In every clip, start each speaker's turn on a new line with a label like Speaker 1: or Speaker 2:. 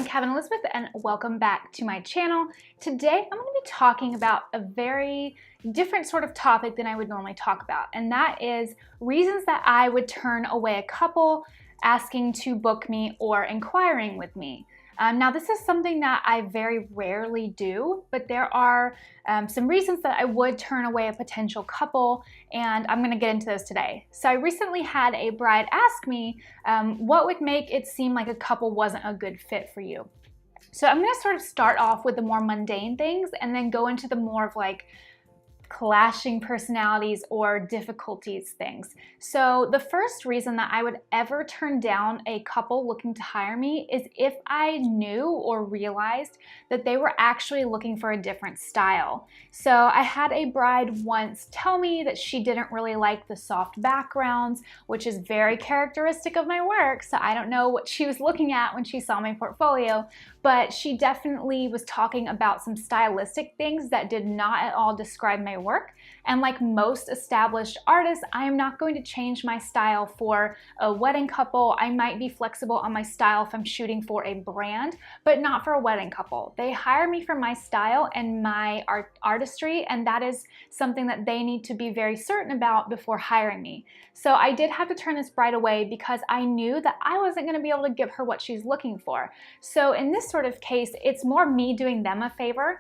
Speaker 1: I'm Cavin Elizabeth and welcome back to my channel. Today I'm going to be talking about a very different sort of topic than I would normally talk about, and that is reasons that I would turn away a couple asking to book me or inquiring with me. Now this is something that I very rarely do, but there are some reasons that I would turn away a potential couple, and I'm going to get into those today. So I recently had a bride ask me what would make it seem like a couple wasn't a good fit for you. So I'm going to sort of start off with the more mundane things and then go into the more of like clashing personalities or difficulties things. So the first reason that I would ever turn down a couple looking to hire me is if I knew or realized that they were actually looking for a different style. So I had a bride once tell me that she didn't really like the soft backgrounds, which is very characteristic of my work. So I don't know what she was looking at when she saw my portfolio, but she definitely was talking about some stylistic things that did not at all describe my work. And like most established artists, I am not going to change my style for a wedding couple. I might be flexible on my style if I'm shooting for a brand, but not for a wedding couple. They hire me for my style and my artistry, and that is something that they need to be very certain about before hiring me. So I did have to turn this bride away because I knew that I wasn't going to be able to give her what she's looking for. So in this sort of case, it's more me doing them a favor,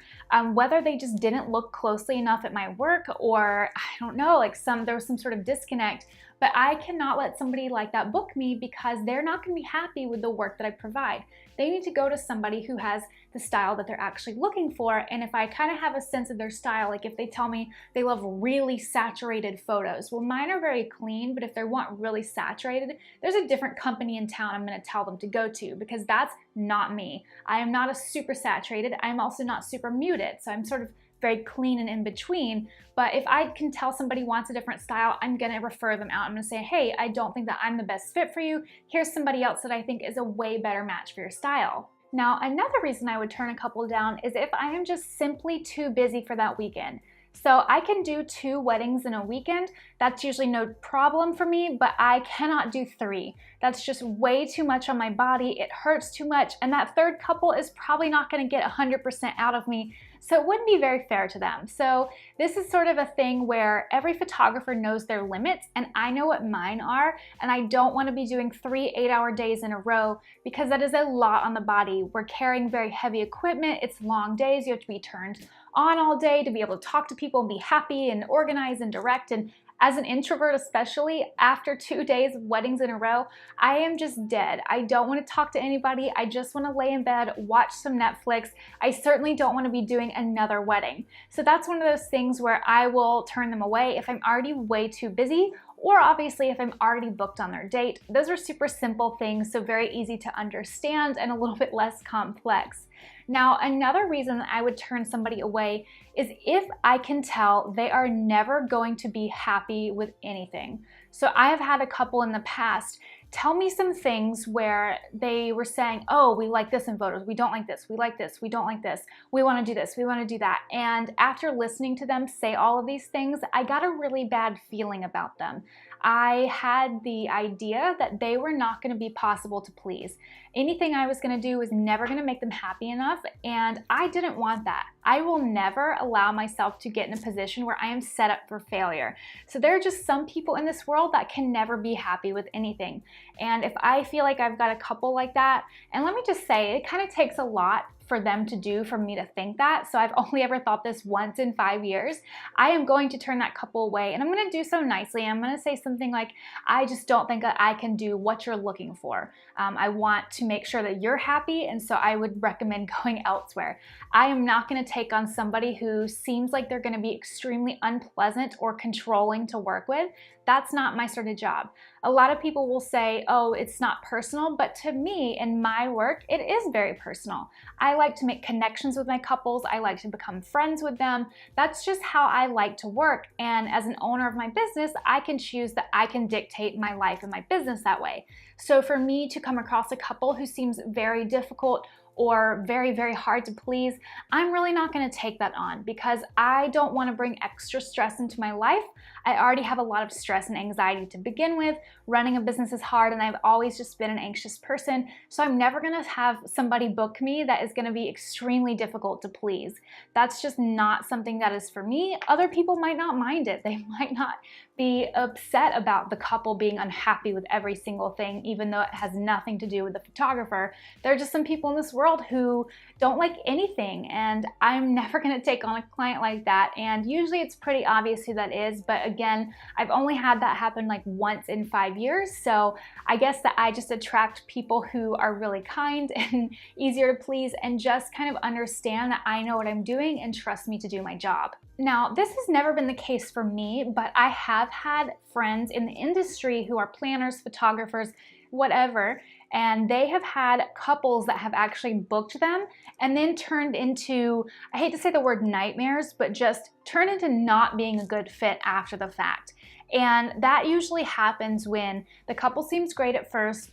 Speaker 1: whether they just didn't look closely enough at my work, or I don't know, like there was some sort of disconnect. But I cannot let somebody like that book me because they're not going to be happy with the work that I provide. They need to go to somebody who has the style that they're actually looking for. And if I kind of have a sense of their style, like if they tell me they love really saturated photos, well, mine are very clean, but if they want really saturated, there's a different company in town I'm going to tell them to go to, because that's not me. I am not a super saturated. I'm also not super muted. So I'm sort of very clean and in between. But if I can tell somebody wants a different style, I'm gonna refer them out. I'm gonna say, hey, I don't think that I'm the best fit for you. Here's somebody else that I think is a way better match for your style. Now, another reason I would turn a couple down is if I am just simply too busy for that weekend. So I can do 2 weddings in a weekend. That's usually no problem for me, but I cannot do 3. That's just way too much on my body. It hurts too much. And that third couple is probably not gonna get 100% out of me. So it wouldn't be very fair to them. So this is sort of a thing where every photographer knows their limits, and I know what mine are, and I don't want to be doing 3 8-hour days in a row because that is a lot on the body. We're carrying very heavy equipment. It's long days. You have to be turned on all day to be able to talk to people and be happy and organize and direct. And as an introvert, especially after 2 days of weddings in a row, I am just dead. I don't want to talk to anybody. I just want to lay in bed, watch some Netflix. I certainly don't want to be doing another wedding. So that's one of those things where I will turn them away if I'm already way too busy, or obviously if I'm already booked on their date. Those are super simple things, so very easy to understand and a little bit less complex. Now, another reason that I would turn somebody away is if I can tell they are never going to be happy with anything. So I have had a couple in the past tell me some things where they were saying, oh, we like this in photos, we don't like this, we like this, we don't like this, we want to do this, we want to do that. And after listening to them say all of these things, I got a really bad feeling about them. I had the idea that they were not going to be possible to please. Anything I was going to do was never going to make them happy enough, and I didn't want that. I will never allow myself to get in a position where I am set up for failure. So there are just some people in this world that can never be happy with anything. And if I feel like I've got a couple like that, and let me just say, it kind of takes a lot for them to do for me to think that. So I've only ever thought this once in 5 years. I am going to turn that couple away, and I'm going to do so nicely. I'm going to say something like, I just don't think that I can do what you're looking for. I want to make sure that you're happy, and so I would recommend going elsewhere. I am not going to take on somebody who seems like they're going to be extremely unpleasant or controlling to work with. That's not my sort of job. A lot of people will say, oh, it's not personal, but to me, in my work, it is very personal. I like to make connections with my couples. I like to become friends with them. That's just how I like to work. And as an owner of my business, I can choose that I can dictate my life and my business that way. So for me to come across a couple who seems very difficult or very, very hard to please, I'm really not going to take that on because I don't want to bring extra stress into my life. I already have a lot of stress and anxiety to begin with. Running a business is hard and I've always just been an anxious person. So I'm never going to have somebody book me that is going to be extremely difficult to please. That's just not something that is for me. Other people might not mind it. They might not be upset about the couple being unhappy with every single thing, even though it has nothing to do with the photographer. There are just some people in this world who don't like anything, and I'm never going to take on a client like that. And usually it's pretty obvious who that is, but again, I've only had that happen like once in 5 years, so I guess that I just attract people who are really kind and easier to please and just kind of understand that I know what I'm doing and trust me to do my job. Now, this has never been the case for me, but I have had friends in the industry who are planners, photographers, whatever, and they have had couples that have actually booked them and then turned into, I hate to say the word nightmares, but just turned into not being a good fit after the fact. And that usually happens when the couple seems great at first,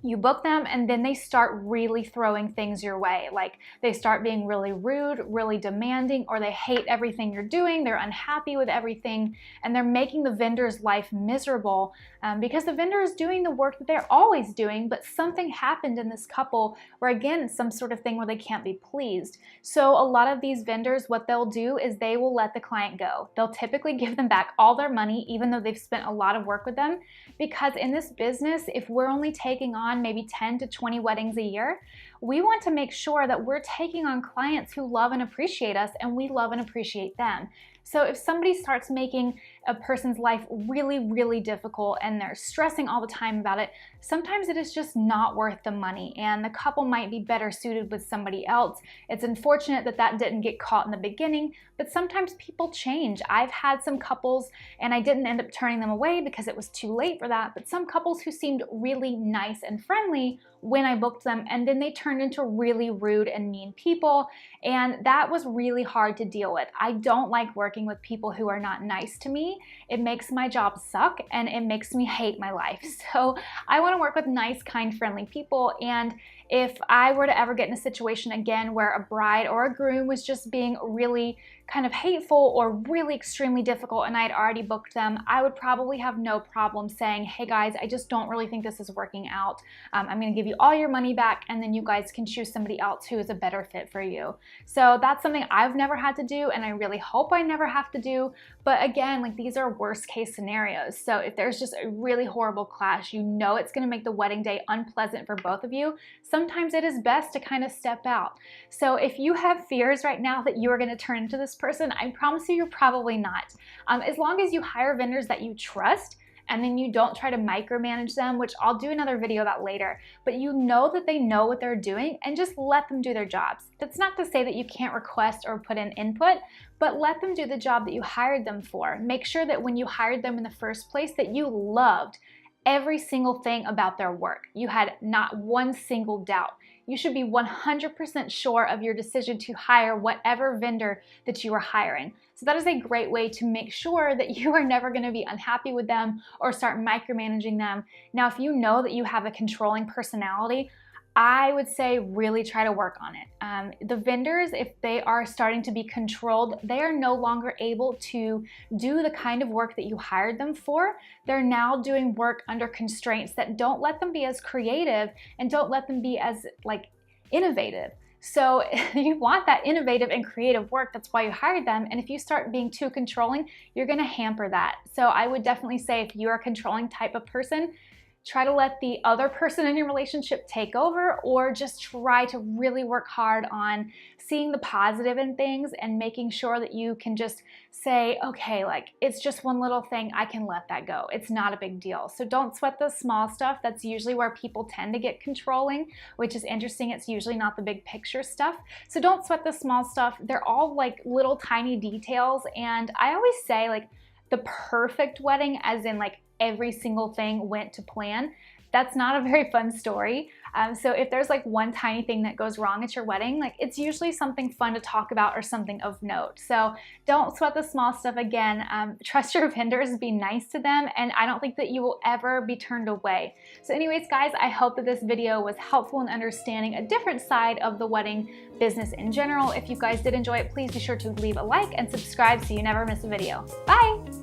Speaker 1: you book them, and then they start really throwing things your way. Like they start being really rude, really demanding, or they hate everything you're doing, they're unhappy with everything, and they're making the vendor's life miserable because the vendor is doing the work that they're always doing, but something happened in this couple where, again, some sort of thing where they can't be pleased. So a lot of these vendors, what they'll do is they will let the client go. They'll typically give them back all their money, even though they've spent a lot of work with them, because in this business, if we're only taking on maybe 10 to 20 weddings a year, we want to make sure that we're taking on clients who love and appreciate us, and we love and appreciate them. So if somebody starts making a person's life really, really difficult and they're stressing all the time about it, sometimes it is just not worth the money, and the couple might be better suited with somebody else. It's unfortunate that that didn't get caught in the beginning, but sometimes people change. I've had some couples, and I didn't end up turning them away because it was too late for that, but some couples who seemed really nice and friendly when I booked them, and then they turned into really rude and mean people, and that was really hard to deal with. I don't like working with people who are not nice to me. It makes my job suck, and it makes me hate my life. So I want to work with nice, kind, friendly people, and if I were to ever get in a situation again where a bride or a groom was just being really kind of hateful or really extremely difficult and I had already booked them, I would probably have no problem saying, hey guys, I just don't really think this is working out. I'm going to give you all your money back, and then you guys can choose somebody else who is a better fit for you. So that's something I've never had to do, and I really hope I never have to do. But again, like, these are worst case scenarios. So if there's just a really horrible clash, you know it's going to make the wedding day unpleasant for both of you. Sometimes it is best to kind of step out. So if you have fears right now that you are going to turn into this person, I promise you, you're probably not. As long as you hire vendors that you trust, and then you don't try to micromanage them, which I'll do another video about later, but you know that they know what they're doing, and just let them do their jobs. That's not to say that you can't request or put in input, but let them do the job that you hired them for. Make sure that when you hired them in the first place that you loved every single thing about their work. You had not one single doubt. You should be 100% sure of your decision to hire whatever vendor that you are hiring. So that is a great way to make sure that you are never going to be unhappy with them or start micromanaging them. Now, if you know that you have a controlling personality, I would say really try to work on it. The vendors, if they are starting to be controlled, they are no longer able to do the kind of work that you hired them for. They're now doing work under constraints that don't let them be as creative and don't let them be as innovative. So you want that innovative and creative work. That's why you hired them. And if you start being too controlling, you're going to hamper that. So I would definitely say, if you're a controlling type of person, try to let the other person in your relationship take over, or just try to really work hard on seeing the positive in things and making sure that you can just say, okay, it's just one little thing, I can let that go. It's not a big deal. So don't sweat the small stuff. That's usually where people tend to get controlling, which is interesting. It's usually not the big picture stuff. So don't sweat the small stuff. They're all little tiny details. And I always say the perfect wedding, as in every single thing went to plan, that's not a very fun story. So if there's like one tiny thing that goes wrong at your wedding, like it's usually something fun to talk about or something of note. So don't sweat the small stuff. Again, trust your vendors, be nice to them, and I don't think that you will ever be turned away. So anyways, guys, I hope that this video was helpful in understanding a different side of the wedding business in general. If you guys did enjoy it, please be sure to leave a like and subscribe so you never miss a video. Bye!